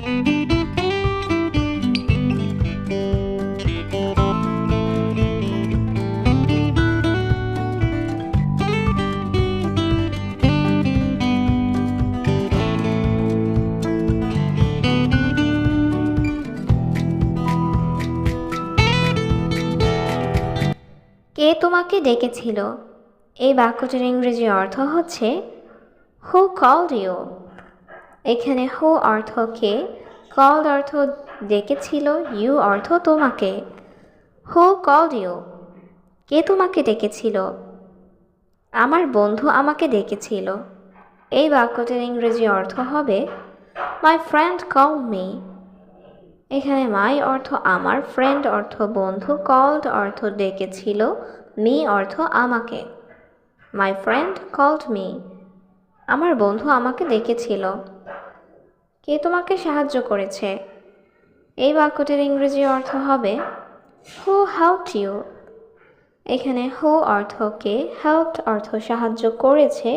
কে তোমাকে ডেকেছিল? এই বাক্যটির ইংরেজি অর্থ হচ্ছে হু কল্ড ইউ। এখানে হু অর্থ কে, কল্ড অর্থ ডেকেছিল, ইউ অর্থ তোমাকে। Who called you? কে তোমাকে ডেকেছিল? আমার বন্ধু আমাকে ডেকেছিল। এই বাক্যটির ইংরেজি অর্থ হবে মাই ফ্রেন্ড কল্ড মি। এখানে মাই অর্থ আমার, ফ্রেন্ড অর্থ বন্ধু, কল্ড অর্থ ডেকেছিল, মি অর্থ আমাকে। My friend called me. আমার বন্ধু আমাকে ডেকেছিল। কে তোমাকে সাহায্য করেছে? এই বাক্যটির ইংরেজি অর্থ হবে হু হেল্পড ইউ। এখানে হু অর্থ কে, হেল্পড অর্থ সাহায্য করেছে,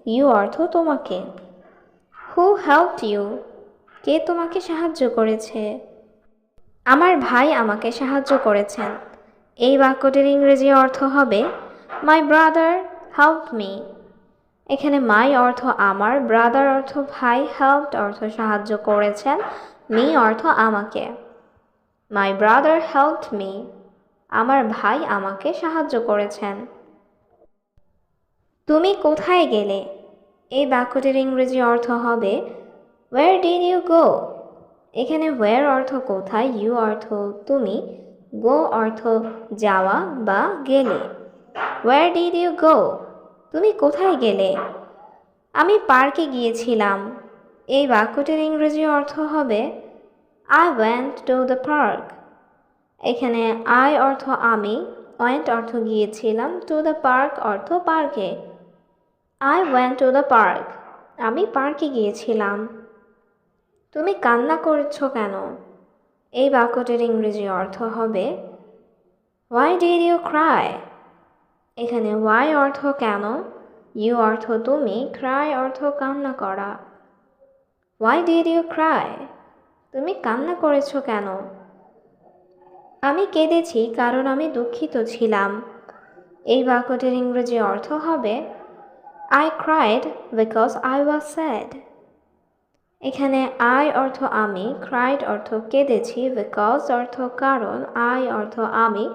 ইউ অর্থ তোমাকে। হু হেল্পড ইউ? কে তোমাকে সাহায্য করেছে? আমার ভাই আমাকে সাহায্য করেছেন। এই বাক্যটির ইংরেজি অর্থ হবে মাই ব্রাদার হেল্পড মি। এখানে মাই অর্থ আমার, ব্রাদার অর্থ ভাই, হেল্পড অর্থ সাহায্য করেছেন, মি অর্থ আমাকে। My brother helped me. আমার ভাই আমাকে সাহায্য করেছেন। তুমি কোথায় গেলে? এই বাক্যটির ইংরেজি অর্থ হবে ওয়্যার ডিড ইউ গো? এখানে ওয়্যার অর্থ কোথায়, ইউ অর্থ তুমি, গো অর্থ যাওয়া বা গেলে। Where did you go? তুমি কোথায় গেলে? আমি পার্কে গিয়েছিলাম। এই বাক্যটির ইংরেজি অর্থ হবে I went to the park. এখানে আই অর্থ আমি, ওয়েন্ট অর্থ গিয়েছিলাম, টু দ্য পার্ক অর্থ পার্কে। I went to the park. আমি পার্কে গিয়েছিলাম। তুমি কান্না করছো কেন? এই বাক্যটির ইংরেজি অর্থ হবে হোয়াই ডিড ইউ ক্রাই? এখানে হোয়াই অর্থ কেন, ইউ অর্থ তুমি, ক্রাই অর্থ কান্না করা। Why did you cry? তুমি কান্না করেছো কেন? আমি কেঁদেছি কারণ আমি দুঃখিত ছিলাম। এই বাক্যটির ইংরেজি অর্থ হবে I cried because I was sad. এখানে আই অর্থ আমি, ক্রাইড অর্থ কেঁদেছি, বিকজ অর্থ কারণ, আই অর্থ আমি,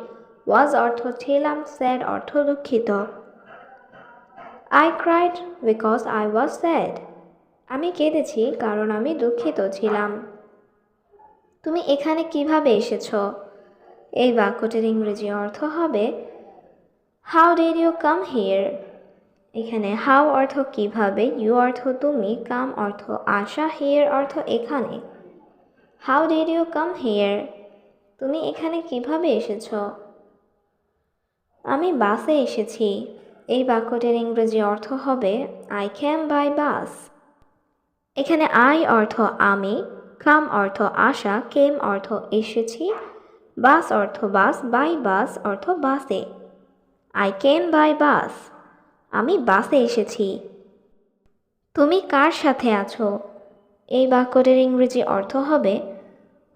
ওয়াজ অর্থ ছিলাম, স্যাড অর্থ দুঃখিত। I cried because I was sad. আমি কেঁদেছি কারণ আমি দুঃখিত ছিলাম। তুমি এখানে কিভাবে এসেছো? এই বাক্যটির ইংরেজি অর্থ হবে how did you come here? এখানে হাউ অর্থ কিভাবে, ইউ অর্থ তুমি, কাম অর্থ আসা, হিয়ার অর্থ এখানে। How did you come here? তুমি এখানে কিভাবে এসেছো? আমি বাসে এসেছি। এই বাক্যটির ইংরেজি অর্থ হবে আই ক্যাম বাই বাস। এখানে আই অর্থ আমি, কাম অর্থ আসা, কেম অর্থ এসেছি, বাস অর্থ বাস, বাই বাস অর্থ বাসে। I came by bus. আমি বাসে এসেছি। তুমি কার সাথে আছো? এই বাক্যটির ইংরেজি অর্থ হবে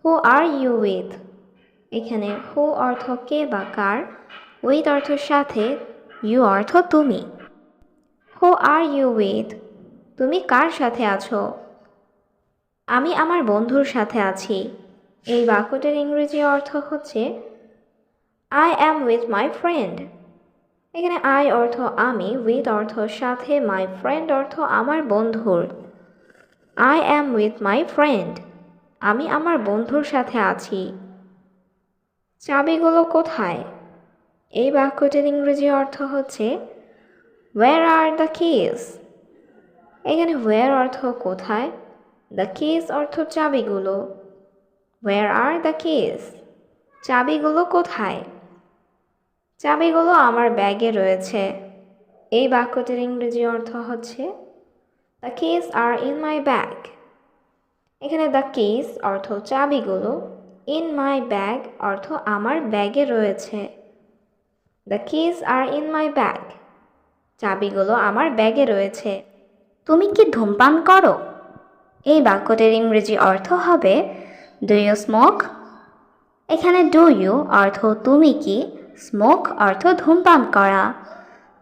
হু আর ইউ উইথ। এখানে হু অর্থ কে বা কার, উইথ অর্থ সাথে, ইউ অর্থ তুমি। হু আর ইউ উইথ? তুমি কার সাথে আছো? আমি আমার বন্ধুর সাথে আছি। এই বাক্যটির ইংরেজি অর্থ হচ্ছে I am with my friend. এখানে আই অর্থ আমি, উইথ অর্থ সাথে, মাই ফ্রেন্ড অর্থ আমার বন্ধুর। I am with my friend. আমি আমার বন্ধুর সাথে আছি। চাবিগুলো কোথায়? এই বাক্যটির ইংরেজি অর্থ হচ্ছে ওয়্যার আর দ্য কিজ? এখানে ওয়্যার অর্থ কোথায়, দ্য কিজ অর্থ চাবিগুলো। Where are the keys? চাবিগুলো কোথায়? চাবিগুলো আমার ব্যাগে রয়েছে। এই বাক্যটির ইংরেজি অর্থ হচ্ছে the keys are in my bag. এখানে দ্য কিজ অর্থ চাবিগুলো, ইন মাই ব্যাগ অর্থ আমার ব্যাগে রয়েছে। The keys are in my bag. চাবিগুলো আমার ব্যাগে রয়েছে। তুমি কি ধূমপান করো? এই বাক্যটির ইংরেজি অর্থ হবে ডু ইউ স্মোক। এখানে ডু ইউ অর্থ তুমি কি, স্মোক অর্থ ধূমপান করা।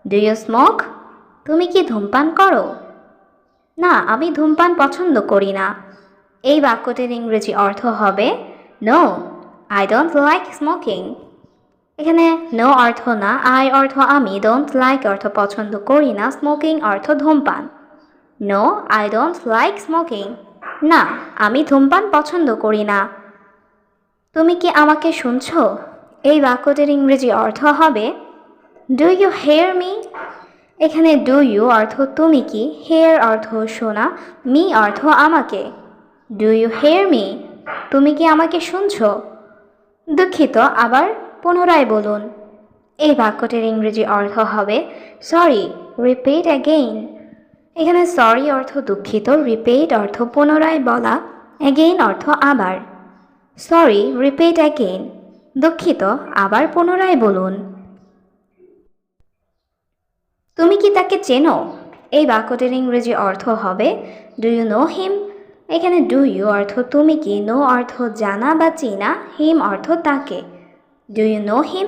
Do you smoke? তুমি কি ধূমপান করো? না, আমি ধূমপান পছন্দ করি না। এই বাক্যটির ইংরেজি অর্থ হবে no, I don't like smoking. এখানে নো অর্থ না, আই অর্থ আমি, ডোন্ট লাইক অর্থ পছন্দ করি না, স্মোকিং অর্থ ধূমপান। No, I don't like smoking. না, আমি ধূমপান পছন্দ করি না। তুমি কি আমাকে শুনছো? এই বাক্যটির ইংরেজি অর্থ হবে ডু ইউ হেয়ার মি। এখানে ডু ইউ অর্থ তুমি কি, হেয়ার অর্থ শোনা, মি অর্থ আমাকে। Do you hear me? তুমি কি আমাকে শুনছো? দুঃখিত, আবার পুনরায় বলুন। এই বাক্যটির ইংরেজি অর্থ হবে সরি, রিপিট অ্যাগেইন। এখানে সরি অর্থ দুঃখিত, রিপিট অর্থ পুনরায় বলা, অ্যাগেইন অর্থ আবার। Sorry, repeat again. দুঃখিত, আবার পুনরায় বলুন। তুমি কি তাকে চেনো? এই বাক্যটির ইংরেজি অর্থ হবে ডু ইউ নো হিম। এখানে ডু ইউ অর্থ তুমি কি, নো অর্থ জানা বা চেনা, হিম অর্থ তাকে। Do you know him?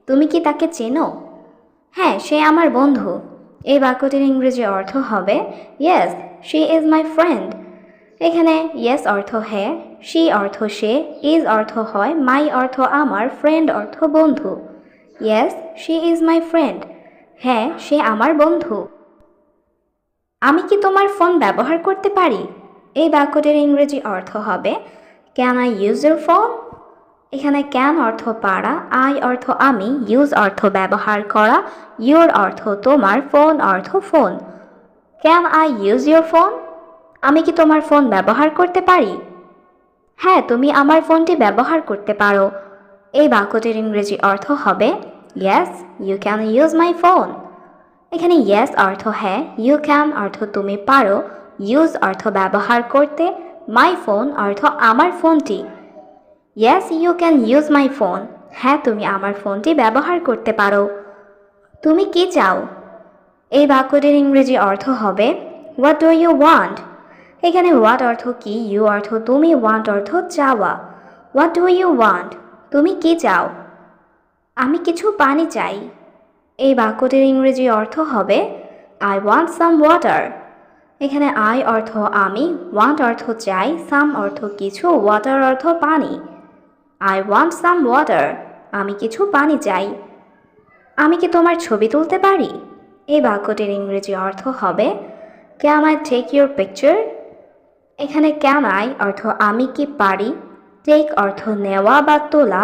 তুমি কি তাকে চেনো? হ্যাঁ, সে আমার বন্ধু। এই বাক্যটির ইংরেজি অর্থ হবে yes, she is my friend. এখানে ইয়েস অর্থ হ্যাঁ, শি অর্থ সে, ইজ অর্থ হয়, মাই অর্থ আমার, ফ্রেন্ড অর্থ বন্ধু। Yes, she is my friend. হ্যাঁ, সে আমার বন্ধু। আমি কি তোমার ফোন ব্যবহার করতে পারি? এই বাক্যটির ইংরেজি অর্থ হবে can I use your phone. এখানে ক্যান অর্থ পারা, আই অর্থ আমি, ইউজ অর্থ ব্যবহার করা, ইউর অর্থ তোমার, ফোন অর্থ phone. Can I use your phone? আমি কি তোমার ফোন ব্যবহার করতে পারি? হ্যাঁ, তুমি আমার ফোনটি ব্যবহার করতে পারো। এই বাক্যটির ইংরেজি অর্থ হবে yes, you can use my phone. এখানে ইয়েস অর্থ হ্যাঁ, ইউ ক্যান অর্থ তুমি পারো, ইউজ অর্থ ব্যবহার করতে, মাই ফোন অর্থ আমার ফোনটি। Yes, you can use my phone. হ্যাঁ, তুমি আমার ফোনটি ব্যবহার করতে পারো। তুমি কি চাও? এই বাক্যটির ইংরেজি অর্থ হবে হোয়াট ডু ইউ ওয়ান্ট। এখানে হোয়াট অর্থ কি, ইউ অর্থ তুমি, ওয়ান্ট অর্থ চাওয়া। What do you want? তুমি কি চাও? আমি কিছু পানি চাই। এই বাক্যটির ইংরেজি অর্থ হবে আই ওয়ান্ট সাম ওয়াটার। এখানে আই অর্থ আমি, ওয়ান্ট অর্থ চাই, সাম অর্থ কিছু, ওয়াটার অর্থ পানি। I want some water. আমি কিছু পানি চাই। আমি কি তোমার ছবি তুলতে পারি? এই বাক্যটির ইংরেজি অর্থ হবে can I take your picture. এখানে ক্যান আই অর্থ আমি কি পারি, টেক অর্থ নেওয়া বা তোলা,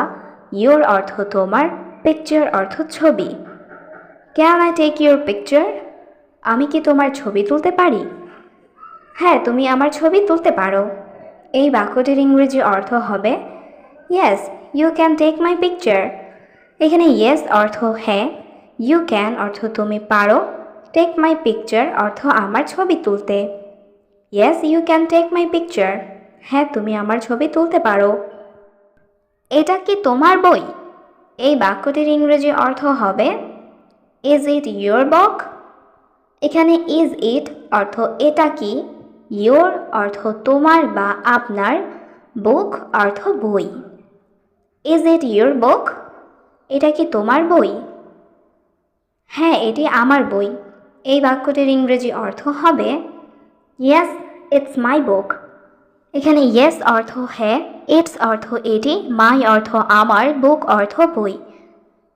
ইউর অর্থ তোমার, পিকচার অর্থ ছবি। Can I take your picture? আমি কি তোমার ছবি তুলতে পারি? হ্যাঁ, তুমি আমার ছবি তুলতে পারো। এই বাক্যটির ইংরেজি অর্থ হবে yes, you can take my picture. এখানে ইয়েস অর্থ হ্যাঁ, ইউ ক্যান অর্থ তুমি পারো, টেক মাই পিকচার অর্থ আমার ছবি তুলতে। Yes, you can take my picture. হ্যাঁ, তুমি আমার ছবি তুলতে পারো। এটা কি তোমার বই? এই বাক্যটির ইংরেজি অর্থ হবে ইজ ইট ইয়োর বুক। এখানে ইজ ইট অর্থ এটা কি, ইয়োর অর্থ তোমার বা আপনার, বুক অর্থ বই। Is it your book? এটা কি তোমার বই? হ্যাঁ, এটি আমার বই। এই বাক্যটির ইংরেজি অর্থ হবে ইয়েস, ইটস মাই বুক। এখানে ইয়েস অর্থ হ্যাঁ, ইটস অর্থ এটি, মাই অর্থ আমার, বুক অর্থ বই।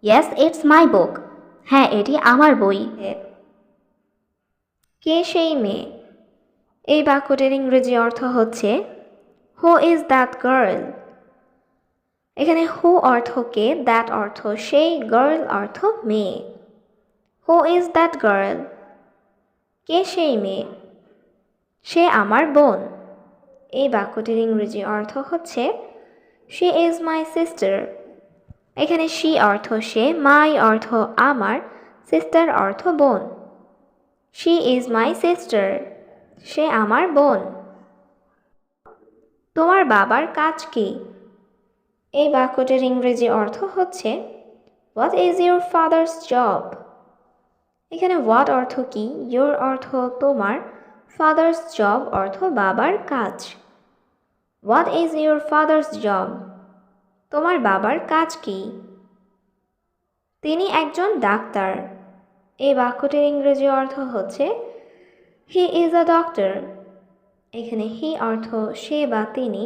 ইয়েস, ইটস মাই বুক। হ্যাঁ, এটি আমার বই। কে সেই মেয়ে? এই বাক্যটির ইংরেজি অর্থ হচ্ছে হু ইজ দ্যাট গার্ল। এখানে হু অর্থ কে, দ্যাট অর্থ সেই, গার্ল অর্থ মেয়ে। Who is that girl? কে সেই মেয়ে? সে আমার বোন। এই বাক্যটির ইংরেজি অর্থ হচ্ছে শি ইজ মাই সিস্টার। এখানে শি অর্থ সে, মাই অর্থ আমার, সিস্টার অর্থ বোন। She is my sister. সে আমার বোন। তোমার বাবার কাজ কি? এই বাক্যটির ইংরেজি অর্থ হচ্ছে what is your father's job. এখানে হোয়াট অর্থ কি, ইউর অর্থ তোমার, ফাদার্স জব অর্থ বাবার কাজ। What is your father's job? তোমার বাবার কাজ কি? তিনি একজন ডাক্তার। এই বাক্যটির ইংরেজি অর্থ হচ্ছে হি ইজ আ ডক্টর। এখানে হি অর্থ সে বা তিনি,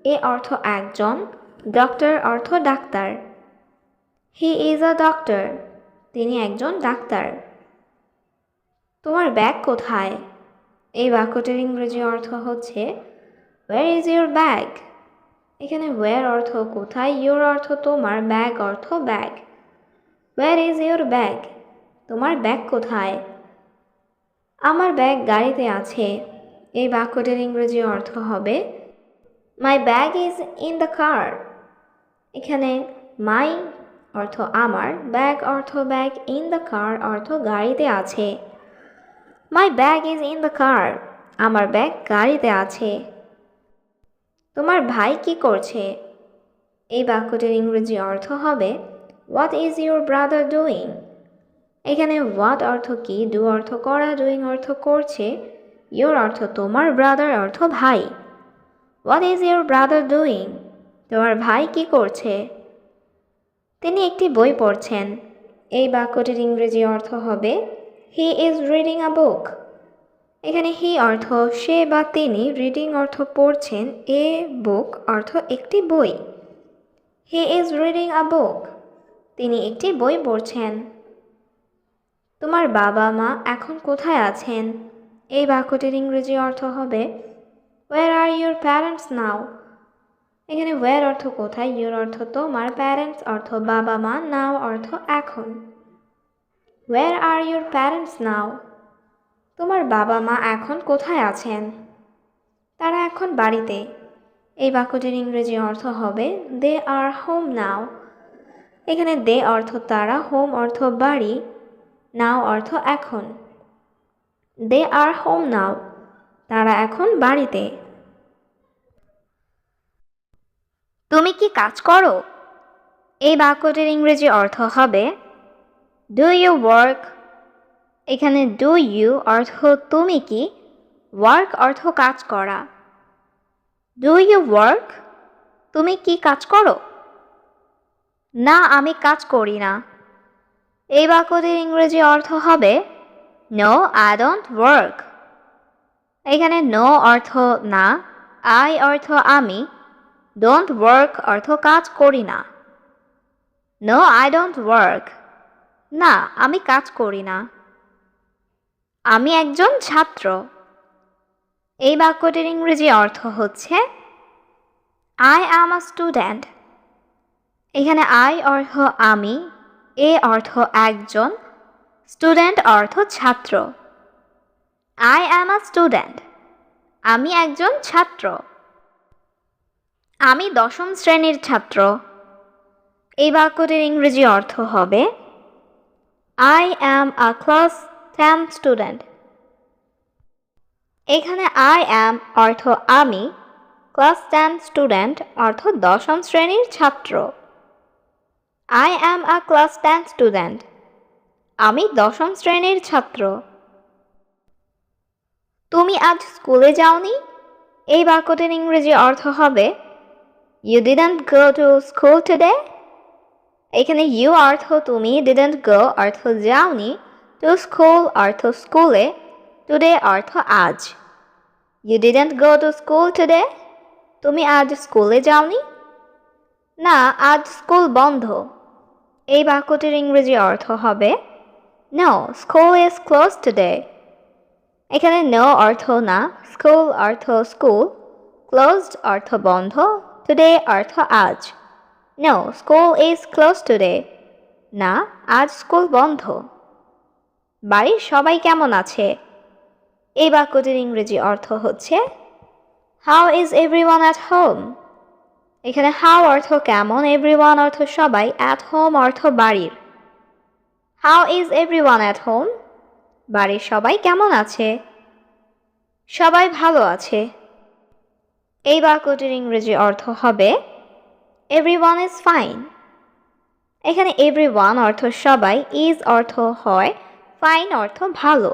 এ অর্থ একজন, ডক্টর অর্থ doctor. He is a doctor, তিনি একজন ডাক্তার। তোমার ব্যাগ কোথায়? এই বাক্যটির ইংরেজি অর্থ হচ্ছে ওয়্যার ইজ ইউর ব্যাগ। এখানে ওয়্যার অর্থ কোথায়, ইউর অর্থ তোমার, ব্যাগ অর্থ bag. Where is your bag? তোমার ব্যাগ কোথায়? আমার ব্যাগ গাড়িতে আছে। এই বাক্যটির ইংরেজি অর্থ হবে my bag is in the car. এখানে মাই অর্থ আমার, ব্যাগ অর্থ ব্যাগ, ইন দ্য কার অর্থ গাড়িতে আছে। My bag is in the car, আমার ব্যাগ গাড়িতে আছে। তোমার ভাই কি করছে? এই বাক্যটির ইংরেজি অর্থ হবে what is your brother doing. এখানে হোয়াট অর্থ কি, ডু অর্থ করা, ডুইং অর্থ করছে, ইউর অর্থ তোমার, ব্রাদার অর্থ ভাই। What is your brother doing? তোমার ভাই কি করছে? তিনি একটি বই পড়ছেন। এই বাক্যটির ইংরেজি অর্থ হবে হি ইজ রিডিং আ বুক। এখানে হি অর্থ সে বা তিনি, রিডিং অর্থ পড়ছেন, এ বুক অর্থ একটি বই। হি ইজ রিডিং আ বুক, তিনি একটি বই পড়ছেন। তোমার বাবা মা এখন কোথায় আছেন? এই বাক্যটির ইংরেজি অর্থ হবে ওয়্যার আর ইউর প্যারেন্টস নাও। এখানে ওয়্যার অর্থ কোথায়, ইউর অর্থ তোমার, প্যারেন্টস অর্থ বাবা মা, নাও অর্থ এখন। ওয়্যার আর ইউর প্যারেন্টস নাও? তোমার বাবা মা এখন কোথায় আছেন? তারা এখন বাড়িতে। এই বাক্যটির ইংরেজি অর্থ হবে দে আর হোম নাও। এখানে দে অর্থ তারা, হোম অর্থ বাড়ি, নাও অর্থ এখন। দে আর হোম নাও, তারা এখন বাড়িতে। তুমি কি কাজ করো? এই বাক্যটির ইংরেজি অর্থ হবে ডু ইউ ওয়ার্ক। এখানে ডু ইউ অর্থ তুমি কি, ওয়ার্ক অর্থ কাজ করা। Do you work? তুমি কি কাজ করো? না, আমি কাজ করি না। এই বাক্যটির ইংরেজি অর্থ হবে নো আই ডোন্ট ওয়ার্ক। এখানে নো অর্থ না, আই অর্থ আমি, ডোন্ট ওয়ার্ক অর্থ কাজ করি না। নো আই ডোন্ট ওয়ার্ক, না আমি কাজ করি না। আমি একজন ছাত্র। এই বাক্যটির ইংরেজি অর্থ হচ্ছে আই অ্যাম আ স্টুডেন্ট। এখানে আই অর্থ আমি, এ অর্থ একজন, স্টুডেন্ট অর্থ ছাত্র। আই অ্যাম আ স্টুডেন্ট, আমি একজন ছাত্র। আমি দশম শ্রেণীর ছাত্র। এই বাক্যটির ইংরেজি অর্থ হবে I am a class 10 student. এখানে আই অ্যাম অর্থ আমি, ক্লাস 10 স্টুডেন্ট অর্থ দশম শ্রেণীর ছাত্র। I am a class 10 student, আমি দশম শ্রেণীর ছাত্র। তুমি আজ স্কুলে যাওনি? এই বাক্যটির ইংরেজি অর্থ হবে you didn't go to school today. এখানে ইউ অর্থ তুমি, ডিডন্ট গো অর্থ যাওনি, টু স্কুল অর্থ স্কুলে, টুডে অর্থ আজ। You didn't go to school today? তুমি আজ স্কুলে যাওনি? না, আজ স্কুল বন্ধ। এই বাক্যটির ইংরেজি অর্থ হবে no school is close today. এখানে নো অর্থ না, স্কুল অর্থ স্কুল, ক্লোজড অর্থ বন্ধ, টুডে অর্থ আজ। No school is close today, না আজ স্কুল বন্ধ। বাড়ির সবাই কেমন আছে? এই বাক্যটির ইংরেজি অর্থ হচ্ছে how is everyone at home. এখানে হাউ অর্থ কেমন, এভরিওয়ান অর্থ সবাই, অ্যাট হোম অর্থ বাড়ির। How is everyone at home? বাড়ির সবাই কেমন আছে? সবাই ভালো আছে। এই বাক্যটির ইংরেজি অর্থ হবে এভরিওয়ান ইজ ফাইন। এখানে এভরিওয়ান অর্থ সবাই, ইজ অর্থ হয়, ফাইন অর্থ ভালো।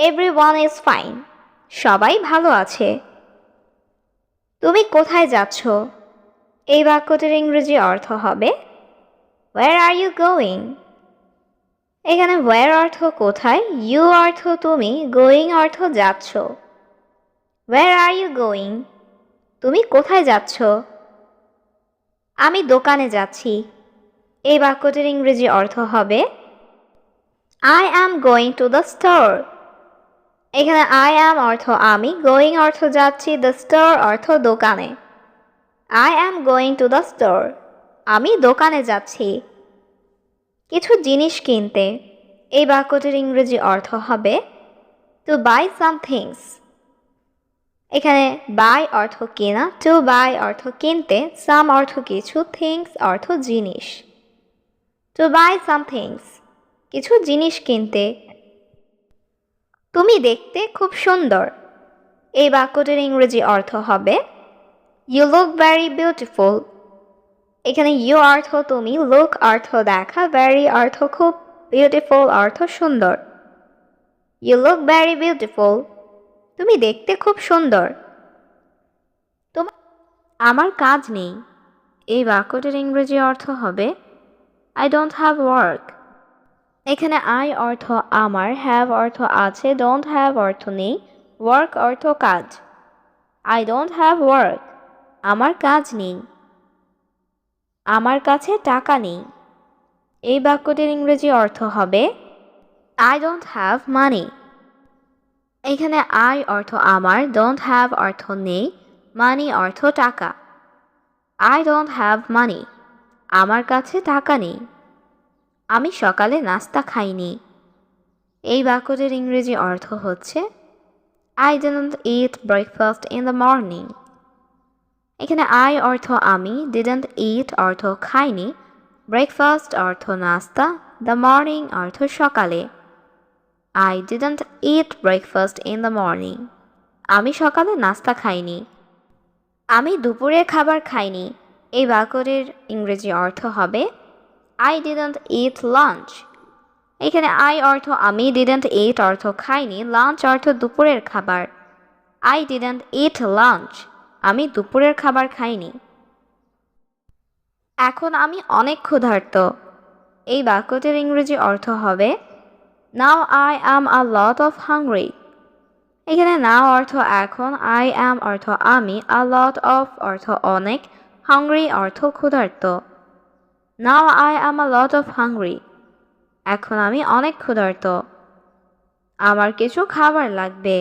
Everyone is fine. সবাই ভালো আছে। তুমি কোথায় যাচ্ছ? এই বাক্যটির ইংরেজি অর্থ হবে হোয়ার আর ইউ গোয়িং। এখানে হোয়ার অর্থ কোথায়, ইউ অর্থ তুমি, গোয়িং অর্থ যাচ্ছ। হোয়ার আর ইউ গোয়িং? তুমি কোথায় যাচ্ছ? আমি দোকানে যাচ্ছি। এই বাক্যটির ইংরেজি অর্থ হবে I am going to the store. এখানে আই অ্যাম অর্থ আমি, গোয়িং অর্থ যাচ্ছি, দ্য স্টোর অর্থ দোকানে। I am going to the store. আমি দোকানে যাচ্ছি। কিছু জিনিস কিনতে। এই বাক্যটির ইংরেজি অর্থ হবে টু বাই সাম থিংস। এখানে বাই অর্থ কেনা, টু বাই অর্থ কিনতে, সাম অর্থ কিছু, থিংস অর্থ জিনিস। টু বাই সাম থিংস, কিছু জিনিস কিনতে। তুমি দেখতে খুব সুন্দর। এই বাক্যটির ইংরেজি অর্থ হবে ইউ লুক ভেরি বিউটিফুল। এখানে ইউ অর্থ তুমি, লুক অর্থ দেখা, ভেরি অর্থ খুব, বিউটিফুল অর্থ সুন্দর। You look very beautiful. তুমি দেখতে খুব সুন্দর। আমার কাজ নেই। এই বাক্যটির ইংরেজি অর্থ হবে আই ডোন্ট হ্যাভ ওয়ার্ক। এখানে আই অর্থ আমার, হ্যাভ অর্থ আছে, ডোন্ট হ্যাভ অর্থ নেই, ওয়ার্ক অর্থ কাজ। I don't have work. আমার কাজ নেই। আমার কাছে টাকা নেই। এই বাক্যটির ইংরেজি অর্থ হবে আই ডোন্ট হ্যাভ মানি। এখানে আই অর্থ আমার, ডোন্ট হ্যাভ অর্থ নেই, মানি অর্থ টাকা। I don't have money. আমার কাছে টাকা নেই। আমি সকালে নাস্তা খাইনি। এই বাক্যটির ইংরেজি অর্থ হচ্ছে I didn't eat breakfast in the morning. এখানে আই অর্থ আমি, ডিডন্ট ইট অর্থ খাইনি, ব্রেকফাস্ট অর্থ নাস্তা, দ্য মর্নিং অর্থ সকালে। I didn't eat breakfast in the morning. আমি সকালে নাস্তা খাইনি। আমি দুপুরে খাবার খাইনি। এই বাক্যটির ইংরেজি অর্থ হবে আই ডিডন্ট ইট লাঞ্চ। এখানে আই অর্থ আমি, ডিডন্ট ইট অর্থ খাইনি, লাঞ্চ অর্থ দুপুরের খাবার। I didn't it lunch. আমি দুপুরের খাবার খাইনি। এখন আমি অনেক ক্ষুধার্ত। এই বাক্যটির ইংরেজি অর্থ হবে now I am a lot of hungry. এখানে নাও অর্থ এখন, আই অ্যাম অর্থ আমি, আ লট অফ অর্থ অনেক, হাংরি অর্থ ক্ষুধার্ত। Now I am a lot of hungry. এখন আমি অনেক ক্ষুধার্ত। আমার কিছু খাবার লাগবে।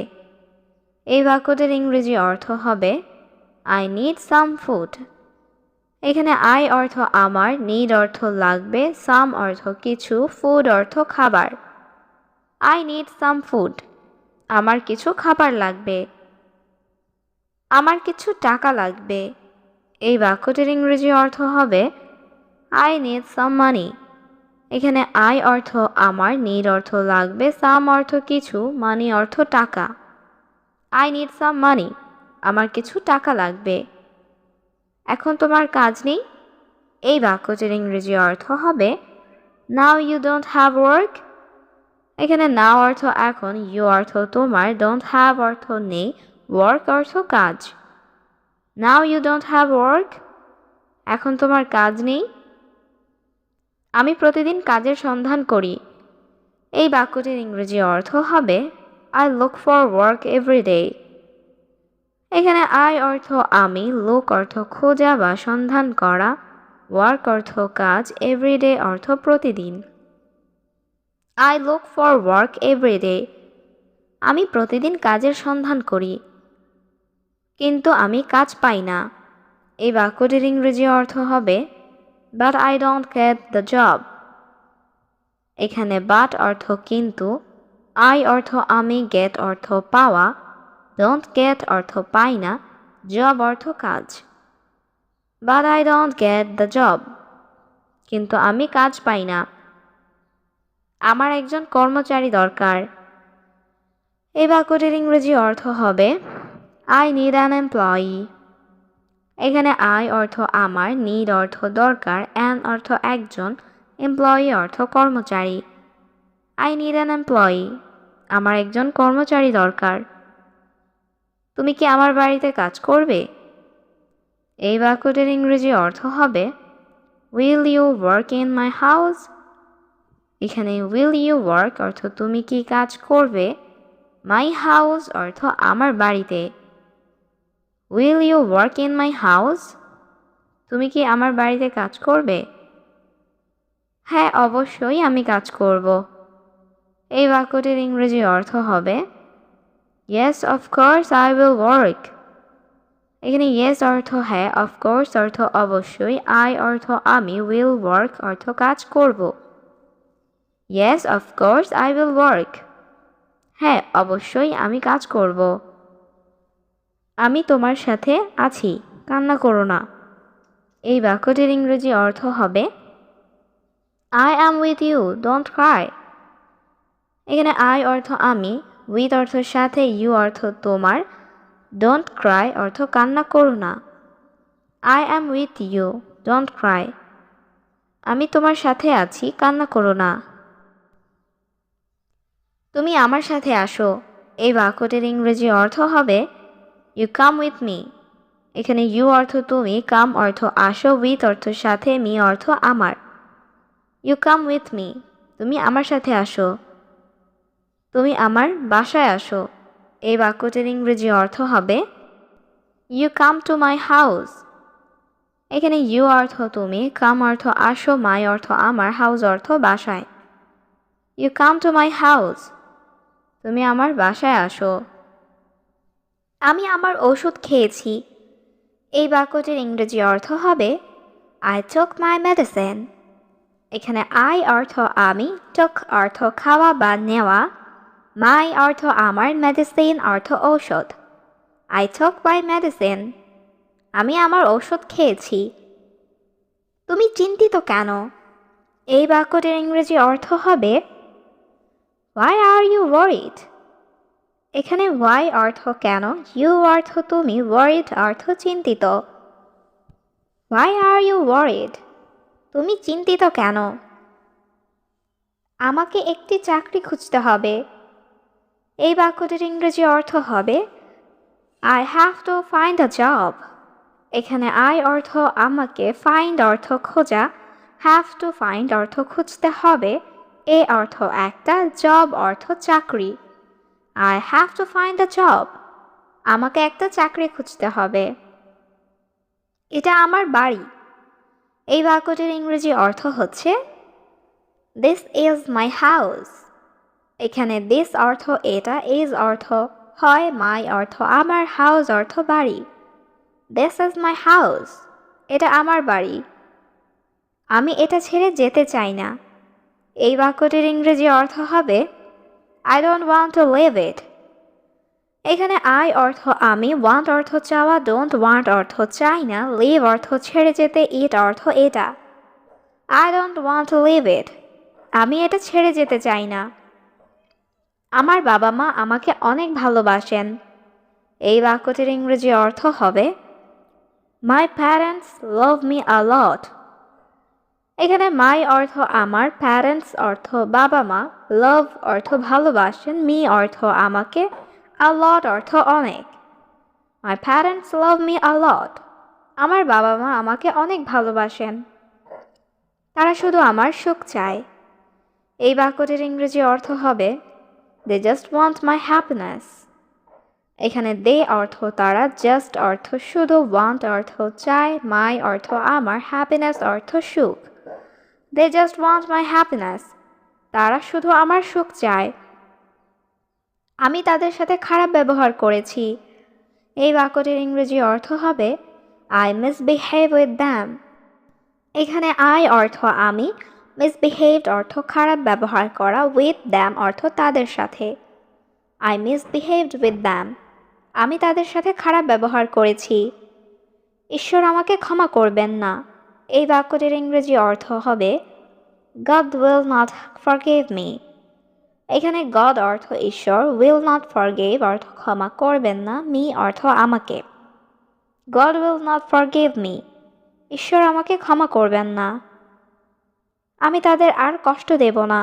এই বাক্যটির ইংরেজি অর্থ হবে আই নিড সাম ফুড। এখানে আই অর্থ আমার, নিড অর্থ লাগবে, সাম অর্থ কিছু, ফুড অর্থ খাবার। I need some food. আমার কিছু খাবার লাগবে। আমার কিছু টাকা লাগবে। এই বাক্যটির ইংরেজি অর্থ হবে আই নিড সাম মানি। এখানে আই অর্থ আমার, নিড অর্থ লাগবে, সাম অর্থ কিছু, মানি অর্থ টাকা। আই নিড সাম মানি। আমার কিছু টাকা লাগবে। এখন তোমার কাজ নেই। এই বাক্যটির ইংরেজি অর্থ হবে now you don't have work. এখানে নাও অর্থ এখন, ইউ অর্থ তোমার, ডোন্ট হ্যাভ অর্থ নেই, ওয়ার্ক অর্থ কাজ। Now you don't have work. এখন তোমার কাজ নেই। আমি প্রতিদিন কাজের সন্ধান করি। এই বাক্যটির ইংরেজি অর্থ হবে I look for work every day. এখানে আই অর্থ আমি, লুক অর্থ খোঁজা বা সন্ধান করা, ওয়ার্ক অর্থ কাজ, এভরিডে অর্থ প্রতিদিন। I look for work every day. আমি প্রতিদিন কাজের সন্ধান করি। কিন্তু আমি কাজ পাই না। এই বাক্যটির ইংরেজি অর্থ হবে but I don't get the job. এখানে বাট অর্থ কিন্তু, আই অর্থ আমি, গেট অর্থ পাওয়া, ডোন্ট গেট অর্থ পাই না, জব অর্থ কাজ। But I don't get the job. কিন্তু আমি কাজ পাই না। আমার একজন কর্মচারী দরকার। এই বাক্যটির ইংরেজি অর্থ হবে আই নিড অ্যান এমপ্লয়ি। এখানে আই অর্থ আমার, নিড অর্থ দরকার, অ্যান অর্থ একজন, এমপ্লয়ি অর্থ কর্মচারী। I need an employee. আমার একজন কর্মচারী দরকার। তুমি কি আমার বাড়িতে কাজ করবে? এই বাক্যটির ইংরেজি অর্থ হবে will you work in my house. এখানে উইল ইউ ওয়ার্ক অর্থ তুমি কি কাজ করবে, মাই হাউস অর্থ আমার বাড়িতে। Will you work in my house? তুমি কি আমার বাড়িতে কাজ করবে? হ্যাঁ, অবশ্যই আমি কাজ করব। এই বাক্যটির ইংরেজি অর্থ হবে yes of course I will work. এখানে ইয়েস অর্থ হ্যাঁ, অফকোর্স অর্থ অবশ্যই, আই অর্থ আমি, উইল ওয়ার্ক অর্থ কাজ করব। Yes of course I will work. হ্যাঁ, অবশ্যই আমি কাজ করব। আমি তোমার সাথে আছি, কান্না করো না। এই বাক্যটির ইংরেজি অর্থ হবে I am with you, don't cry. এখানে আই অর্থ আমি, উইথ অর্থ সাথে, ইউ অর্থ তোমার, ডোন্ট ক্রাই অর্থ কান্না করো না। I am with you, don't cry. আমি তোমার সাথে আছি, কান্না করো না। তুমি আমার সাথে আসো। এই বাক্যটির ইংরেজি অর্থ হবে ইউ কাম উইথ মি। এখানে ইউ অর্থ তুমি, কাম অর্থ আসো, উইথ অর্থ সাথে, মি অর্থ আমার। ইউ কাম উইথ মি, তুমি আমার সাথে আসো। তুমি আমার বাসায় আসো। এই বাক্যটির ইংরেজি অর্থ হবে you come to my house. এখানে ইউ অর্থ তুমি, কাম অর্থ আসো, মাই অর্থ আমার, হাউস অর্থ বাসায়। You come to my house, তুমি আমার বাসায় আসো। আমি আমার ওষুধ খেয়েছি। এই বাক্যটির ইংরেজি অর্থ হবে আই টুক মাই মেডিসিন। এখানে আই অর্থ আমি, টুক অর্থ খাওয়া বা নেওয়া, মাই অর্থ আমার, মেডিসিন অর্থ ঔষধ। আই টুক মাই মেডিসিন, আমি আমার ওষুধ খেয়েছি। তুমি চিন্তিত কেন? এই বাক্যটির ইংরেজি অর্থ হবে হোয়াই আর ইউ ওয়ারিড। এখানে হোয়াই অর্থ কেন, ইউ অর্থ তুমি, ওয়ারিড অর্থ চিন্তিত। হোয়াই আর ইউ ওয়ারিড, তুমি চিন্তিত কেন? আমাকে একটি চাকরি খুঁজতে হবে। এই বাক্যটির ইংরেজি অর্থ হবে I have to find a job. এখানে আই অর্থ আমাকে, ফাইন্ড অর্থ খোঁজা, হ্যাভ টু ফাইন্ড অর্থ খুঁজতে হবে, এ অর্থ একটা, জব অর্থ চাকরি। I have to find a job, আমাকে একটা চাকরি খুঁজতে হবে। এটা আমার বাড়ি। এই বাক্যটির ইংরেজি অর্থ হচ্ছে দিস ইজ মাই হাউস। এখানে দিস অর্থ এটা, ইজ অর্থ হয়, মাই অর্থ আমার, হাউস অর্থ বাড়ি। দিস ইজ মাই হাউস, এটা আমার বাড়ি। আমি এটা ছেড়ে যেতে চাই না। এই বাক্যটির ইংরেজি অর্থ হবে I don't want to leave it. এখানে আই অর্থ আমি, ওয়ান্ট অর্থ চাওয়া, ডোন্ট ওয়ান্ট অর্থ চাই না, লিভ অর্থ ছেড়ে যেতে, ইট অর্থ এটা। I don't want to leave it, আমি এটা ছেড়ে যেতে চাই না। আমার বাবা মা আমাকে অনেক ভালোবাসেন। এই বাক্যটির ইংরেজি অর্থ হবে my parents love me a লট। এখানে মাই অর্থ আমার, প্যারেন্টস অর্থ বাবা মা, লাভ অর্থ ভালোবাসেন, মি অর্থ আমাকে, আ লট অর্থ অনেক। My parents love me a লট, আমার বাবা মা আমাকে অনেক ভালোবাসেন। তারা শুধু আমার সুখ চায়। এই বাক্যটির ইংরেজি অর্থ হবে they just want my happiness. এখানে দে অর্থ তারা, জাস্ট অর্থ শুধু, ওয়ান্ট অর্থ চায়, মাই অর্থ আমার, হ্যাপিনেস অর্থ সুখ। They just want my happiness, তারা শুধু আমার সুখ চায়। আমি তাদের সাথে খারাপ ব্যবহার করেছি। এই বাক্যটির ইংরেজি অর্থ হবে আই মিসবিহেভ উইথ দ্যাম। এখানে আই অর্থ আমি, মিসবিহেভড অর্থ খারাপ ব্যবহার করা, উইথ দ্যাম অর্থ তাদের সাথে। আই মিসবিহেভড উইথ দ্যাম, আমি তাদের সাথে খারাপ ব্যবহার করেছি। ঈশ্বর আমাকে ক্ষমা করবেন না। এই বাক্যটির ইংরেজি অর্থ হবে God will not forgive me। এখানে গড অর্থ ঈশ্বর, উইল নট ফরগিভ অর্থ ক্ষমা করবেন না, মি অর্থ আমাকে। God will not forgive me, ঈশ্বর আমাকে ক্ষমা করবেন না। আমি তাদের আর কষ্ট দেব না।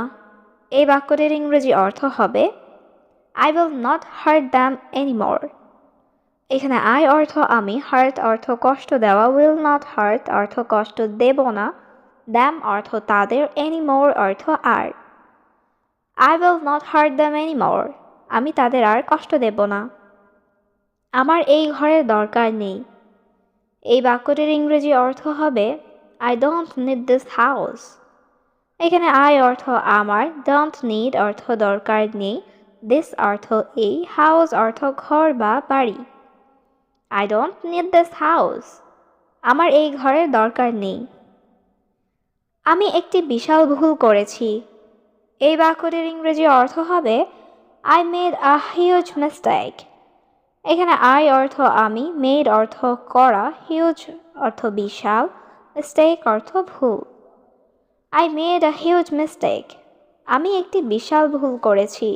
এই বাক্যটির ইংরেজি অর্থ হবে I will not hurt them anymore. এখানে I অর্থ আমি, hurt অর্থ কষ্ট দেওয়া, will not hurt অর্থ কষ্ট দেব না, them অর্থ তাদের, anymore অর্থ আর। I will not hurt them anymore. আমি তাদের আর কষ্ট দেব না। আমার এই ঘরের দরকার নেই। এই বাক্যটির ইংরেজি অর্থ হবে I don't need this house. এখানে I অর্থ আমার, don't need অর্থ দরকার নেই, this অর্থ এই, house অর্থ ঘর বা বাড়ি। I don't need this house. আমার এই ঘরের দরকার নেই। আমি একটি বিশাল ভুল করেছি। এই বাক্যটির ইংরেজি অর্থ হবে I made a huge mistake. এখানে I অর্থ আমি, made অর্থ করা, huge অর্থ বিশাল, mistake অর্থ ভুল। I made a huge mistake. আমি একটি বিশাল ভুল করেছি।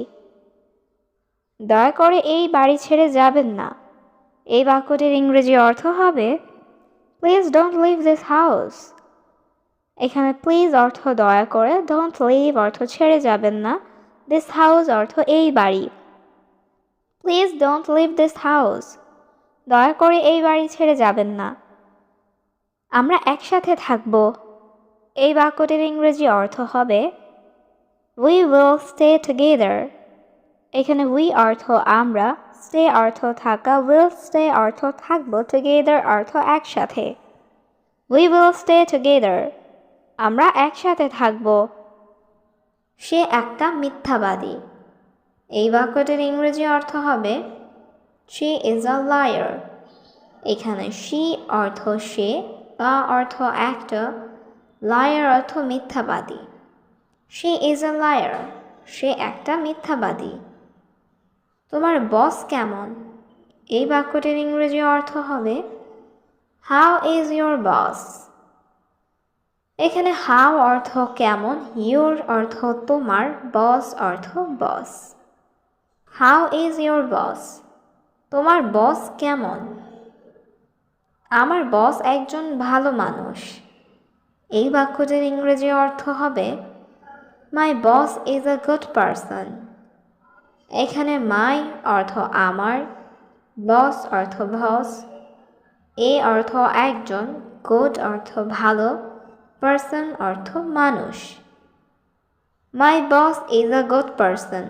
দয়া করে এই বাড়ি ছেড়ে যাবেন না। এই বাক্যটির ইংরেজি অর্থ হবে Please don't leave this house. এখানে প্লিজ অর্থ দয়া করে, don't leave অর্থ ছেড়ে যাবেন না, this house অর্থ এই বাড়ি। Please don't leave this house. দয়া করে এই বাড়ি ছেড়ে যাবেন না। আমরা একসাথে থাকব। এই বাক্যটির ইংরেজি অর্থ হবে We will stay together. এখানে we অর্থ আমরা, stay অর্থ থাকা, will stay অর্থ থাকব, together অর্থ একসাথে। We will stay together. আমরা একসাথে থাকব। সে একটা মিথ্যাবাদী। এই বাক্যটির ইংরেজি অর্থ হবে She is a liar. এখানে she অর্থ সে, a অর্থ একটা, liar অর্থ মিথ্যাবাদী। She is a liar. সে একটা মিথ্যাবাদী। তোমার বস কেমন? এই বাক্যটির ইংরেজি অর্থ হবে How is your boss? এখানে how অর্থ কেমন, your অর্থ তোমার, boss অর্থ বস। How is your boss? তোমার বস কেমন? আমার বস একজন ভালো মানুষ। এই বাক্যটির ইংরেজি অর্থ হবে My boss is a good person. এখানে my অর্থ আমার, boss অর্থ বস, a অর্থ একজন, good অর্থ ভালো, person অর্থ মানুষ। My boss is a good person.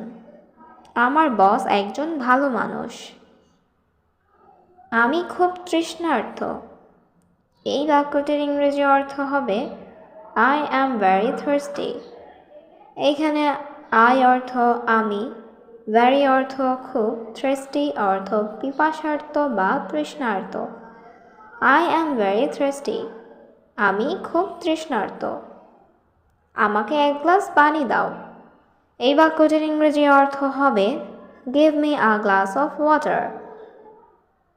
আমার বস একজন ভালো মানুষ। আমি খুব তৃষ্ণার্ত। এই বাক্যটির ইংরেজি অর্থ হবে I am very thirsty. এখানে I অর্থ আমি, very অর্থ খুব, thirsty অর্থ পিপাসার্ত বা তৃষ্ণার্ত। I am very thirsty. আমি খুব তৃষ্ণার্ত। আমাকে এক গ্লাস পানি দাও। এই বাক্যটির ইংরেজি অর্থ হবে Give me a glass of water.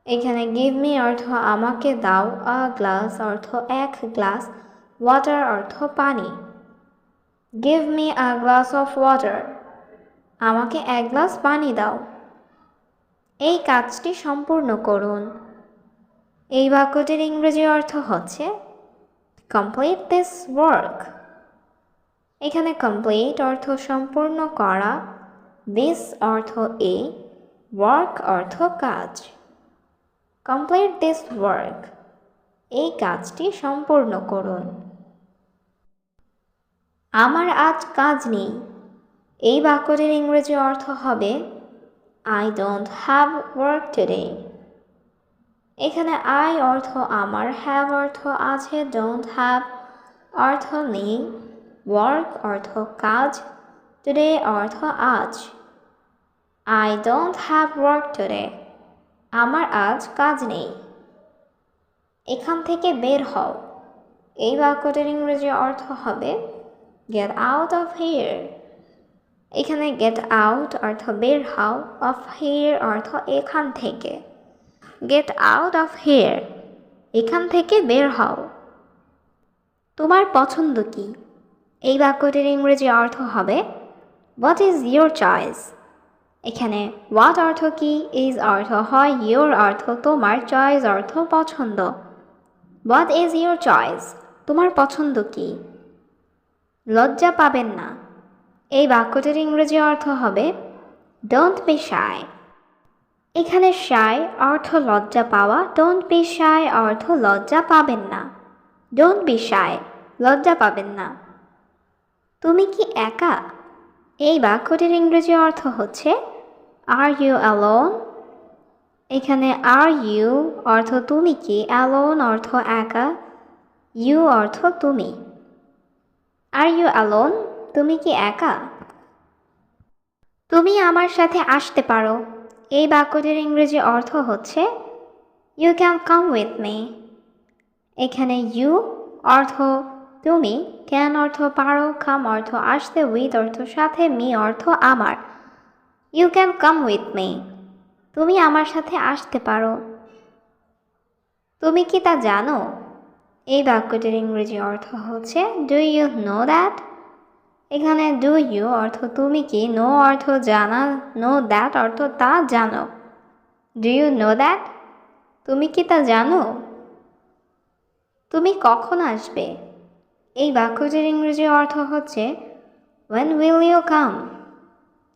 এখানে give me অর্থ আমাকে দাও, a glass অর্থ এক গ্লাস, water অর্থ পানি। Give me a glass of water. আমাকে এক গ্লাস পানি দাও। এই কাজটি সম্পূর্ণ করুন। এই বাক্যটির ইংরেজি অর্থ হচ্ছে Complete this work. এখানে complete অর্থ সম্পূর্ণ করা, this অর্থ এই, work অর্থ কাজ। Complete this work. এই কাজটি সম্পূর্ণ করুন। আমার আজ কাজ নেই। এই বাক্যটির ইংরেজি অর্থ হবে I don't have work today. এখানে I অর্থ আমার, have অর্থ আছে, don't have অর্থ নেই, work অর্থ কাজ, today অর্থ আজ। I don't have work today. আমার আজ কাজ নেই। এখান থেকে বের হও। এই বাক্যটির ইংরেজি অর্থ হবে Get out of here. এখানে get out অর্থ বের হও, of here অর্থ এখান থেকে। Get out of here. এখান থেকে বের হও। তোমার পছন্দ কি? এই বাক্যটির ইংরেজি অর্থ হবে What is your choice? এখানে what অর্থ কি, is অর্থ হয়, your অর্থ তোমার, choice অর্থ পছন্দ। What is your choice? তোমার পছন্দ কি? লজ্জা পাবেন না। এই বাক্যটির ইংরেজি অর্থ হবে ডোন্ট বি শাই। এখানে শাই অর্থ লজ্জা পাওয়া, ডোন্ট বি শাই অর্থ লজ্জা পাবেন না। ডোন্ট বি শাই, লজ্জা পাবেন না। তুমি কি একা? এই বাক্যটির ইংরেজি অর্থ হচ্ছে আর ইউ অ্যালোন। এখানে আর ইউ অর্থ তুমি কি, অ্যালোন অর্থ একা, ইউ অর্থ তুমি। আর ইউ অ্যালোন, তুমি কি একা? তুমি আমার সাথে আসতে পারো। এই বাক্যটির ইংরেজি অর্থ হচ্ছে you can come with me. এখানে ইউ অর্থ তুমি, ক্যান অর্থ পারো, কাম অর্থ আসতে, উইথ অর্থ সাথে, মি অর্থ আমার। You can come with me, তুমি আমার সাথে আসতে পারো। তুমি কি তা জানো? এই বাক্যটির ইংরেজি অর্থ হচ্ছে ডু ইউ নো দ্যাট। এখানে ডু ইউ অর্থ তুমি কি, নো অর্থ জানা, নো দ্যাট অর্থ তা জানো। ডু ইউ নো দ্যাট, তুমি কি তা জানো? তুমি কখন আসবে? এই বাক্যটির ইংরেজি অর্থ হচ্ছে when will you come।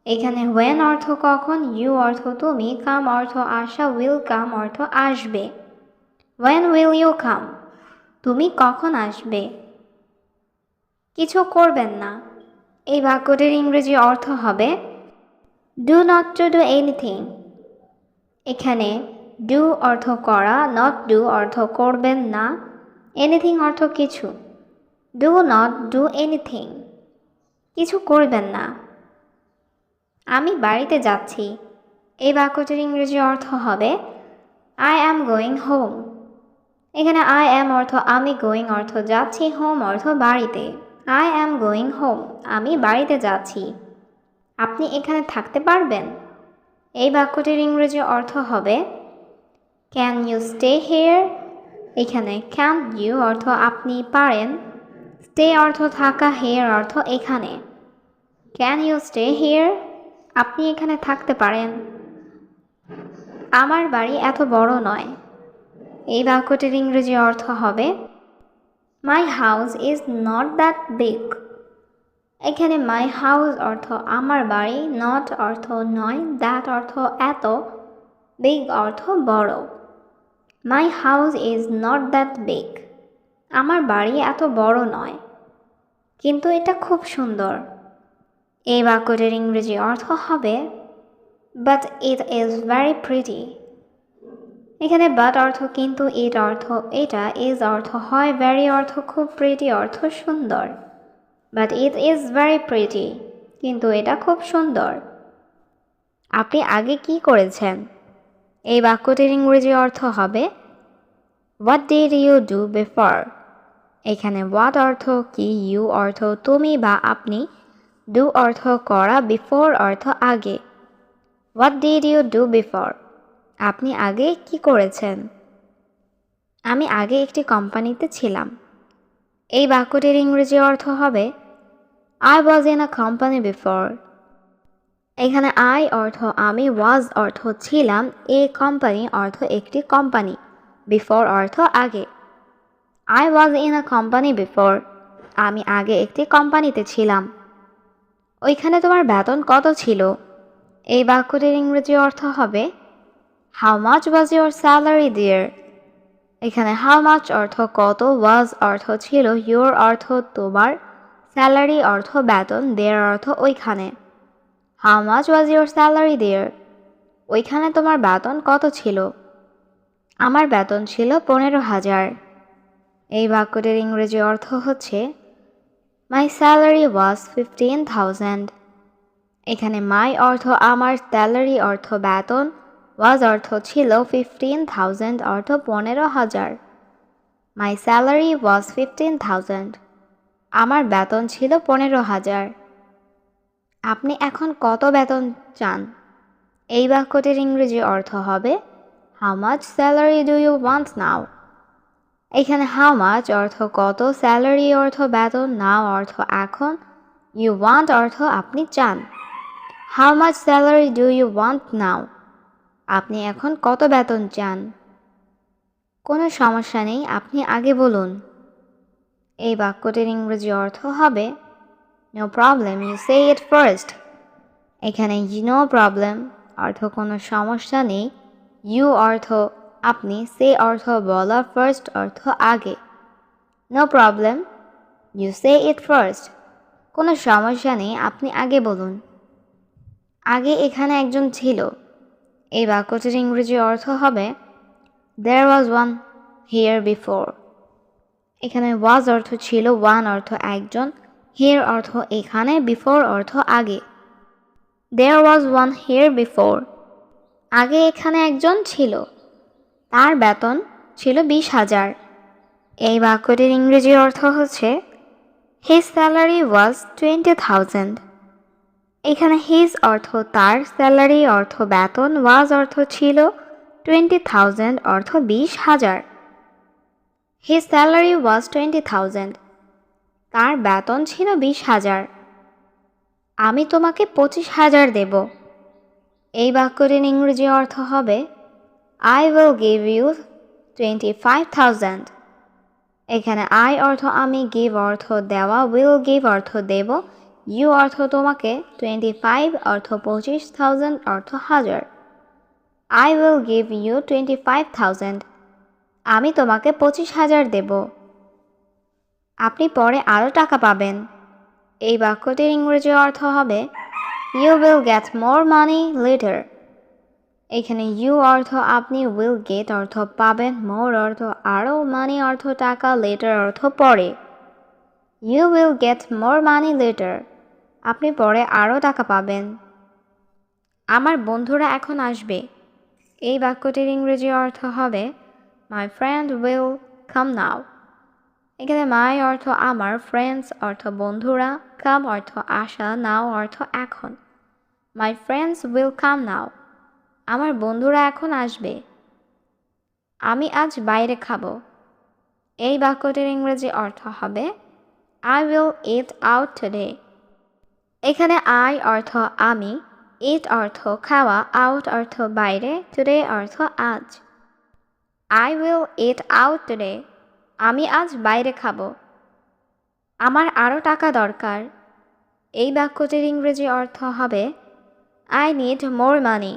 এখানে when অর্থ কখন, you অর্থ তুমি, come অর্থ আসা, will come অর্থ আসবে। when will you come, তুমি কখন আসবে? কিছু করবেন না। এই বাক্যটির ইংরেজি অর্থ হবে do not to do anything। এখানে do অর্থ করা, not do অর্থ করবেন না, anything অর্থ কিছু। do not do anything, কিছু করবেন না। আমি বাড়িতে যাচ্ছি। এই বাক্যটির ইংরেজি অর্থ হবে I am going home। এখানে I am অর্থ আমি, going অর্থ যাচ্ছি, home অর্থ বাড়িতে। I am going home, আমি বাড়িতে যাচ্ছি। আপনি এখানে থাকতে পারবেন? এই বাক্যটির ইংরেজি অর্থ হবে Can you stay here? এখানে can you অর্থ আপনি পারেন, stay অর্থ থাকা, here অর্থ এখানে। Can you stay here? আপনি এখানে থাকতে পারেন। আমার বাড়ি এত বড় নয়। এই বাক্যটির ইংরেজি অর্থ হবে My house is not that big। এখানে my house অর্থ আমার বাড়ি, not অর্থ নয়, that অর্থ এত, big অর্থ বড়। My house is not that big, আমার বাড়ি এত বড় নয়, কিন্তু এটা খুব সুন্দর। এই বাক্যটির ইংরেজি অর্থ হবে But it is very pretty। এখানে but অর্থ কিন্তু, it অর্থ এটা, is অর্থ হয়, very অর্থ খুব, pretty অর্থ সুন্দর। But it is very pretty, কিন্তু এটা খুব সুন্দর। আপনি আগে কি করেছেন? এই বাক্যটির ইংরেজি অর্থ হবে What did you do before? এখানে what অর্থ কি, you অর্থ তুমি বা আপনি, do অর্থ করা, before অর্থ আগে। What did you do before? আপনি আগে কি করেছেন? আমি আগে একটি কোম্পানিতে ছিলাম। এই বাক্যটির ইংরেজি অর্থ হবে I was in a company before। এখানে I অর্থ আমি, was অর্থ ছিলাম, a company অর্থ একটি কোম্পানি, before অর্থ আগে। I was in a company before, আমি আগে একটি কোম্পানিতে ছিলাম। ওইখানে তোমার বেতন কত ছিল? এই বাক্যটির ইংরেজি অর্থ হবে How much was your salary there? এখানে how much অর্থ কত, was অর্থ ছিল, your অর্থ তোমার, salary অর্থ বেতন, there অর্থ ওইখানে। How much was your salary there? ওইখানে তোমার বেতন কত ছিল? আমার বেতন ছিল 15,000। এই বাক্যটির ইংরেজি অর্থ হচ্ছে My salary was 15,000। এখানে my অর্থ আমার, salary অর্থ বেতন, was অর্থ ছিল, 15,000 অর্থ 15,000। My salary was 15,000। আমার বেতন ছিল 15,000। আপনি এখন কত বেতন চান? এই বাক্যটির ইংরেজি অর্থ হবে How much salary do you want now? এখানে how much অর্থ কত, salary অর্থ বেতন, now অর্থ এখন, you want অর্থ আপনি চান। How much salary do you want now? আপনি এখন কত বেতন চান? কোনো সমস্যা নেই, আপনি আগে বলুন। এই বাক্যটির ইংরেজি অর্থ হবে No problem, you say it first। এখানে নো প্রবলেম অর্থ কোনো সমস্যা নেই, ইউ অর্থ আপনি, সে অর্থ বলা, ফার্স্ট অর্থ আগে। No problem, you say it first. কোনো সমস্যা নেই, আপনি আগে বলুন। আগে এখানে একজন ছিল। এই বাক্যটির ইংরেজি অর্থ হবে There was one here before. এখানে was অর্থ ছিল, one অর্থ একজন, here অর্থ এখানে, before অর্থ আগে। There was one here before. আগে এখানে একজন ছিল। তার বেতন ছিল 20,000। এই বাক্যটির ইংরেজি অর্থ হচ্ছে His salary was 20,000. এখানে his অর্থ তার, স্যালারি অর্থ বেতন, was অর্থ ছিল, 20,000 অর্থ 20,000। His salary was 20,000. তার বেতন ছিল 20,000। আমি তোমাকে 25,000 দেব। এই বাক্যটির ইংরেজি অর্থ হবে I will give you 25,000. এখানে I অর্থ আমি, give অর্থ দেওয়া, will give অর্থ দেব, you অর্থ তোমাকে, 25 অর্থ 25,000 অর্থ হাজার। I will give you 25,000. আমি তোমাকে 25,000 দেব। আপনি পরে আরও টাকা পাবেন। এই বাক্যটির ইংরেজি অর্থ হবে You will get more money later. এখানে you অর্থ আপনি, will get অর্থ পাবেন, more অর্থ আরও, money অর্থ টাকা, later অর্থ পরে। You will get more money later. আপনি পরে আরও টাকা পাবেন। আমার বন্ধুরা এখন আসবে। এই বাক্যটির ইংরেজি অর্থ হবে My friend will come now. এখানে my অর্থ আমার, friends অর্থ বন্ধুরা, come অর্থ আসা, now অর্থ এখন। My friends will come now. আমার বন্ধুরা এখন আসবে। আমি আজ বাইরে খাবো। এই বাক্যটির ইংরেজি অর্থ হবে I will eat out today. এখানে I অর্থ আমি, eat অর্থ খাওয়া, out অর্থ বাইরে, today অর্থ আজ। I will eat out today. আমি আজ বাইরে খাবো। আমার আরও টাকা দরকার। এই বাক্যটির ইংরেজি অর্থ হবে I need more money.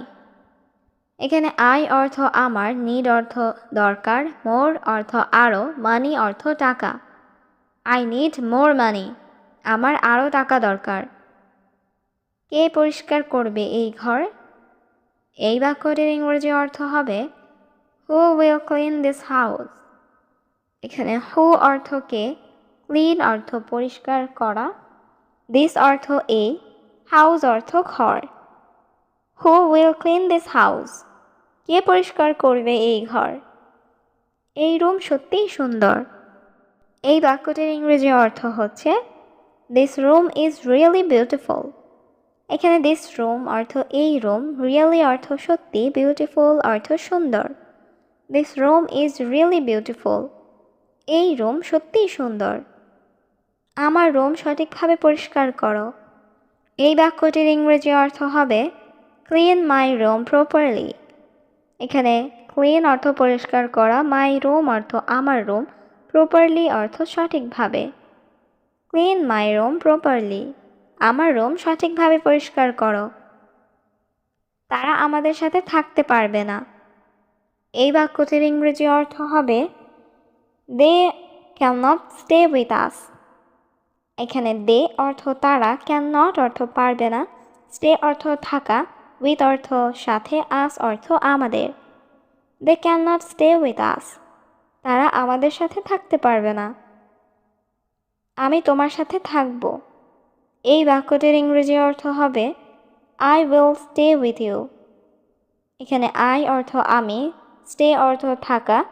এখানে I অর্থ আমার, need অর্থ দরকার, more অর্থ আরও, money অর্থ টাকা। I need more money. আমার আরও টাকা দরকার। কে পরিষ্কার করবে এই ঘর? এই বাক্যটির ইংরেজি অর্থ হবে Who will clean this house? এখানে who অর্থ কে, clean অর্থ পরিষ্কার করা, this অর্থ এই, house অর্থ ঘর। Who will clean this house? কে পরিষ্কার করবে এই ঘর? এই রুম সত্যিই সুন্দর। এই বাক্যটির ইংরেজি অর্থ হচ্ছে This room is really beautiful. এখানে this room অর্থ এই রুম, really অর্থ সত্যি, beautiful অর্থ সুন্দর। This room is really beautiful. এই রুম সত্যিই সুন্দর। আমার রুম সঠিকভাবে পরিষ্কার করো। এই বাক্যটির ইংরেজি অর্থ হবে Clean my room properly. এখানে clean অর্থ পরিষ্কার করা, my room অর্থ আমার রুম, properly অর্থ সঠিকভাবে। Clean my room properly. আমার রুম সঠিকভাবে পরিষ্কার করো। তারা আমাদের সাথে থাকতে পারবে না। এই বাক্যটির ইংরেজি অর্থ হবে They cannot stay with us. এখানে they অর্থ তারা, cannot অর্থ পারবে না, stay অর্থ থাকা, with অর্থ সাথে, us অর্থ আমাদের। They cannot stay with us. তারা আমাদের সাথে থাকতে পারবে না। আমি তোমার সাথে থাকব। এই বাক্যটির ইংরেজি অর্থ হবে I will stay with you. এখানে I অর্থ আমি, stay অর্থ থাকা,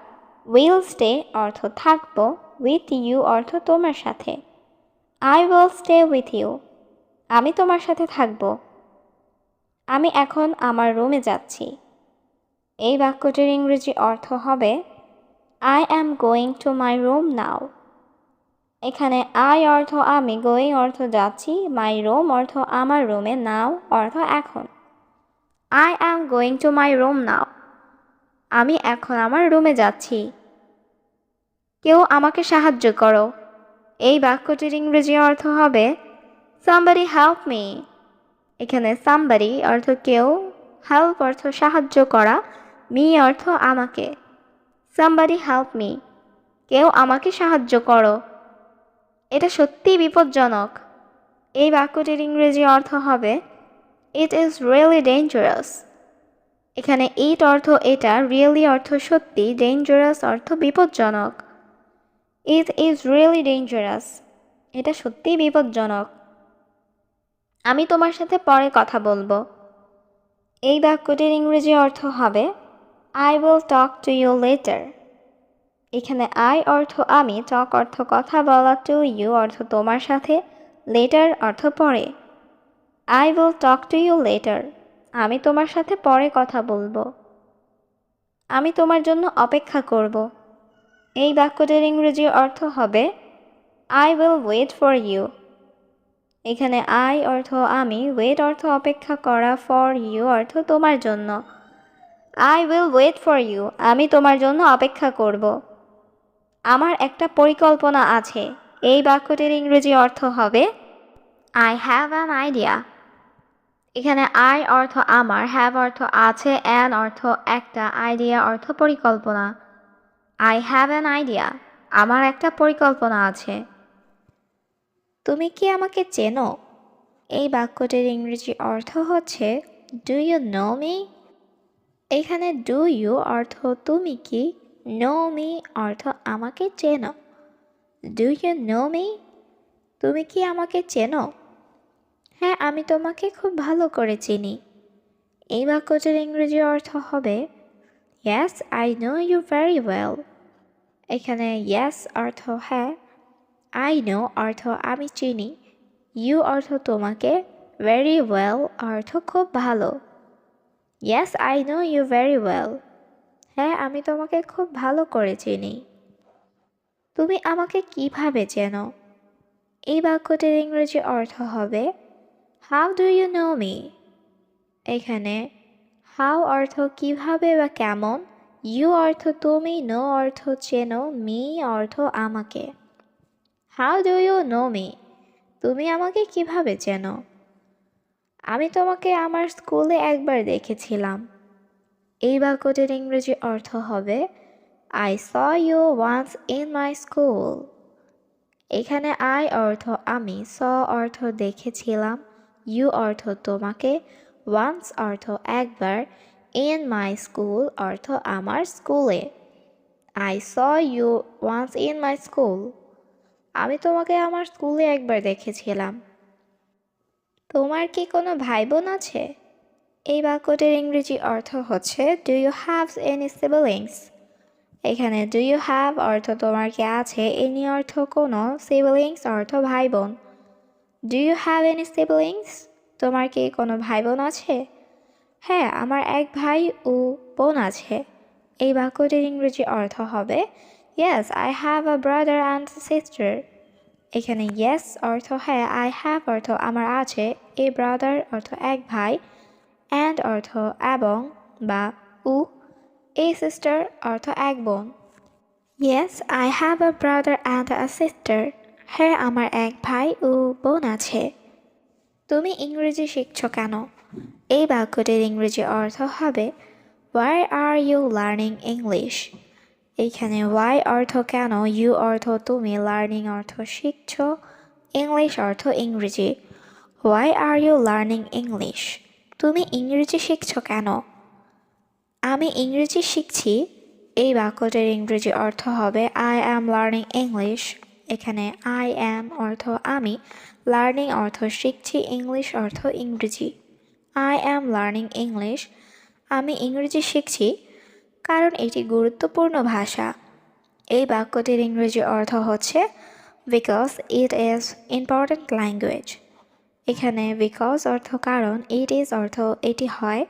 will stay অর্থ থাকব, with you অর্থ তোমার সাথে। I will stay with you. আমি তোমার সাথে থাকব। আমি এখন আমার রুমে যাচ্ছি। এই বাক্যটির ইংরেজি অর্থ হবে I am going to my room now. এখানে I অর্থ আমি, going অর্থ যাচ্ছি, my room অর্থ আমার রুমে, now অর্থ এখন। I am going to my room now. আমি এখন আমার রুমে যাচ্ছি। কেউ আমাকে সাহায্য করো। এই বাক্যটির ইংরেজি অর্থ হবে Somebody help me. এখানে সামবাডি অর্থ কেউ, হেল্প অর্থ সাহায্য করা, মি অর্থ আমাকে। সামবাডি হেল্প মি, কেউ আমাকে সাহায্য করো। এটা সত্যিই বিপজ্জনক। এই বাক্যটির ইংরেজি অর্থ হবে ইট ইজ রিয়েলি ডেঞ্জারাস। এখানে ইট অর্থ এটা, রিয়েলি অর্থ সত্যি, ডেঞ্জারাস অর্থ বিপজ্জনক। ইট ইজ রিয়েলি ডেঞ্জারাস, এটা সত্যিই বিপজ্জনক। আমি তোমার সাথে পরে কথা বলবো। এই বাক্যটির ইংরেজি অর্থ হবে I will talk to you later. এখানে আই অর্থ আমি, টক অর্থ কথা বলা, টু ইউ অর্থ তোমার সাথে, লেটার অর্থ পরে। I will talk to you later, আমি তোমার সাথে পরে কথা বলবো। আমি তোমার জন্য অপেক্ষা করব। এই বাক্যটির ইংরেজি অর্থ হবে I will wait for you. এখানে আই অর্থ আমি, ওয়েট অর্থ অপেক্ষা করা, ফর ইউ অর্থ তোমার জন্য। I will wait for you, আমি তোমার জন্য অপেক্ষা করব। আমার একটা পরিকল্পনা আছে। এই বাক্যটির ইংরেজি অর্থ হবে আই হ্যাভ অ্যান আইডিয়া। এখানে আই অর্থ আমার, হ্যাভ অর্থ আছে, অ্যান অর্থ একটা, আইডিয়া অর্থ পরিকল্পনা। আই হ্যাভ অ্যান আইডিয়া, আমার একটা পরিকল্পনা আছে। তুমি কি আমাকে চেনো? এই বাক্যটির ইংরেজি অর্থ হচ্ছে ডু ইউ নো মি। এখানে ডু ইউ অর্থ তুমি কি, নো মি অর্থ আমাকে চেনো। ডু ইউ নো মি, তুমি কি আমাকে চেনো? হ্যাঁ, আমি তোমাকে খুব ভালো করে চিনি। এই বাক্যটির ইংরেজি অর্থ হবে yes I know you very well. এখানে ইয়েস অর্থ হ্যাঁ, আই নো অর্থ আমি চিনি, ইউ অর্থ তোমাকে, ভেরি ওয়েল অর্থ খুব ভালো। Yes I know you very well, হ্যাঁ আমি তোমাকে খুব ভালো করে চিনি। তুমি আমাকে কিভাবে চেনো? এই বাক্যটির ইংরেজি অর্থ হবে how do you know me. এখানে হাউ অর্থ কিভাবে বা কেমন, ইউ অর্থ তুমি, নো অর্থ চেনো, মি অর্থ আমাকে। How do you know me, তুমি আমাকে কিভাবে চেনো? আমি তোমাকে আমার স্কুলে একবার দেখেছিলাম। এই বাক্যটির ইংরেজি অর্থ হবে I saw you once in my school. এখানে আই অর্থ আমি, স অর্থ দেখেছিলাম, ইউ অর্থ তোমাকে, ওয়ান্স অর্থ একবার, ইন মাই স্কুল অর্থ আমার স্কুলে। I saw you once in my school, আমি তোমাকে আমার স্কুলে একবার দেখেছিলাম। তোমার কি কোনো ভাই বোন আছে? এই বাক্যটির ইংরেজি অর্থ হচ্ছে do you have any siblings. এখানে ডু ইউ হ্যাভ অর্থ তোমার কি আছে, এনি অর্থ কোনো, সিবলিংস অর্থ ভাই বোন। Do you have any siblings, তোমার কি কোনো ভাই বোন আছে? হ্যাঁ, আমার এক ভাই ও বোন আছে। এই বাক্যটির ইংরেজি অর্থ হবে yes I have a brother and sister. এখানে ইয়েস অর্থ হ্যাঁ, আই হ্যাভ অর্থ আমার আছে, এ ব্রাদার অর্থ এক ভাই, অ্যান্ড অর্থ এবং বা উ, এ সিস্টার অর্থ এক বোন। Yes I have a brother and a sister, হ্যাঁ আমার এক ভাই ও বোন আছে। তুমি ইংরেজি শিখছো কেন? এই বাক্যটির ইংরেজি অর্থ হবে why are you learning English. এইখানে ওয়াই অর্থ কেন, ইউ অর্থ তুমি, লার্নিং অর্থ শিখছ, ইংলিশ অর্থ ইংরেজি। Why are you learning English, তুমি ইংরেজি শিখছো কেন? আমি ইংরেজি শিখছি। এই বাক্যটির ইংরেজি অর্থ হবে আই অ্যাম লার্নিং ইংলিশ। এখানে আই অ্যাম অর্থ আমি, লার্নিং অর্থ শিখছি, ইংলিশ অর্থ ইংরেজি। আই অ্যাম লার্নিং ইংলিশ, আমি ইংরেজি শিখছি কারণ এটি গুরুত্বপূর্ণ ভাষা। এই বাক্যটির ইংরেজি অর্থ হচ্ছে because it is important language. এখানে বিকজ অর্থ কারণ, ইট ইজ অর্থ এটি হয়,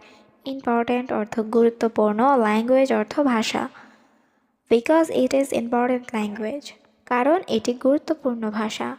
ইম্পর্ট্যান্ট অর্থ গুরুত্বপূর্ণ, ল্যাঙ্গুয়েজ অর্থ ভাষা। Because it is important language, কারণ এটি গুরুত্বপূর্ণ ভাষা।